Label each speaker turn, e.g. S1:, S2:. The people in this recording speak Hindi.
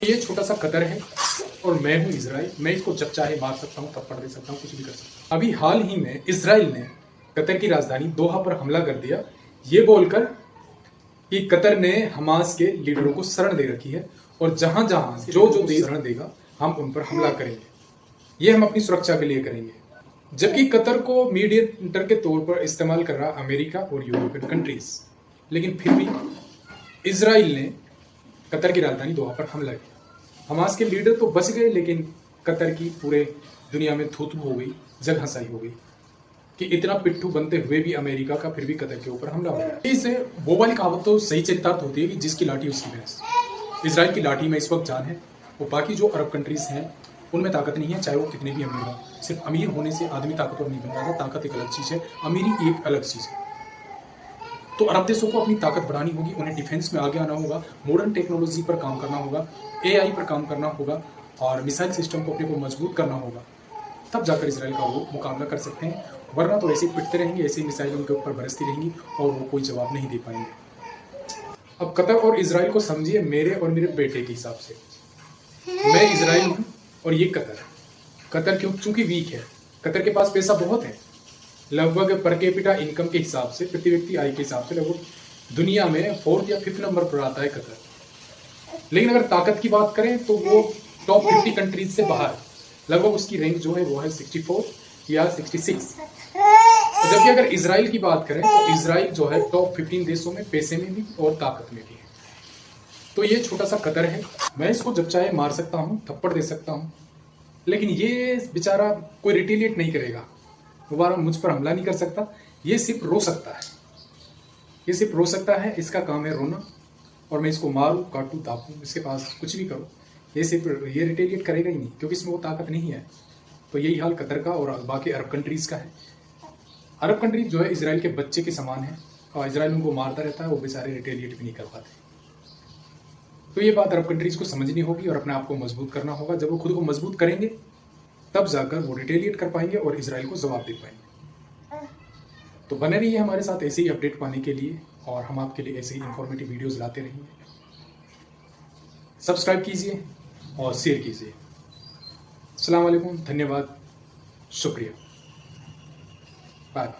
S1: ये छोटा सा कतर है और मैं हूं इजराइल। मैं इसको जब चाहे मार सकता हूं, थप्पड़ दे सकता हूं, कुछ भी कर सकता हूं। अभी हाल ही में इजराइल ने कतर की राजधानी दोहा पर हमला कर दिया, ये बोलकर कि कतर ने हमास के लीडरों को शरण दे रखी है और जहां जहां जो जो देश शरण देगा हम उन पर हमला करेंगे। ये हम अपनी सुरक्षा के लिए करेंगे। जबकि कतर को मीडिएटर के तौर पर इस्तेमाल कर रहा अमेरिका और यूरोपियन कंट्रीज, लेकिन फिर भी इजराइल ने कतर की राजधानी दोहा पर हमला किया। हमास के लीडर तो बच गए, लेकिन कतर की पूरे दुनिया में थू थू हो गई, जग हंसाई हो गई कि इतना पिट्ठू बनते हुए भी अमेरिका का फिर भी कतर के ऊपर हमला हो गया। इससे वो वाली कहावत तो सही चरितार्थ होती है कि जिसकी लाठी उसकी भैंस। इजराइल की लाठी में इस वक्त जान है, वो बाकी जो अरब कंट्रीज हैं उनमें ताकत नहीं है, चाहे वो कितने भी अमीर हो। सिर्फ अमीर होने से आदमी ताकतवर नहीं बन जाता, ताकत एक अलग चीज़ है, अमीरी एक अलग चीज़ है। तो अरब देशों को अपनी ताकत बढ़ानी होगी, उन्हें डिफेंस में आगे आना होगा, मॉडर्न टेक्नोलॉजी पर काम करना होगा, एआई पर काम करना होगा और मिसाइल सिस्टम को अपने को मजबूत करना होगा। तब जाकर इसराइल का वो मुकाबला कर सकते हैं, वरना तो ऐसे ही पिटते रहेंगे, ऐसे ही मिसाइल उनके ऊपर बरसती रहेंगी और वो कोई जवाब नहीं दे पाएंगे। अब कतर और इसराइल को समझिए मेरे और मेरे बेटे के हिसाब से। मैं इसराइल हूँ और ये कतर। कतर क्यों? चूंकि वीक है। कतर के पास पैसा बहुत है, लगभग पर कैपिटा इनकम के हिसाब से, प्रति व्यक्ति आय के हिसाब से लगभग दुनिया में 4th या 5th नंबर पर आता है कतर। लेकिन अगर ताकत की बात करें तो वो टॉप 50 कंट्रीज से बाहर, लगभग उसकी रैंक जो है वो है 64 या 66। और जबकि अगर इसराइल की बात करें तो इसराइल जो है टॉप 15 देशों में पैसे में भी और ताकत में भी है। तो ये छोटा सा कतर है, मैं इसको जब चाहे मार सकता हूँ, थप्पड़ दे सकता हूँ, लेकिन ये बेचारा कोई रिटेलिएट नहीं करेगा, दोबारा मुझ पर हमला नहीं कर सकता। ये सिर्फ रो सकता है, ये सिर्फ रो सकता है, इसका काम है रोना। और मैं इसको मारूं, काटूं, दापूं, इसके पास कुछ भी करूं, ये रिटेलिएट करेगा ही नहीं, क्योंकि इसमें वो ताकत नहीं है। तो यही हाल कतर का और बाकी अरब कंट्रीज का है। अरब कंट्रीज जो है इसराइल के बच्चे के समान है और इसराइल उनको मारता रहता है, वो बेचारे रिटेलिएट भी नहीं कर पाते। तो ये बात अरब कंट्रीज को समझनी होगी और अपने आप को मजबूत करना होगा। जब वो खुद को मजबूत करेंगे तब जाकर वो रिटेलिएट कर पाएंगे और इसराइल को जवाब दे पाएंगे। तो बने रहिए हमारे साथ ऐसे ही अपडेट पाने के लिए, और हम आपके लिए ऐसे ही इंफॉर्मेटिव वीडियोस लाते रहेंगे। सब्सक्राइब कीजिए और शेयर कीजिए। अस्सलाम वालेकुम, धन्यवाद, शुक्रिया, बाय।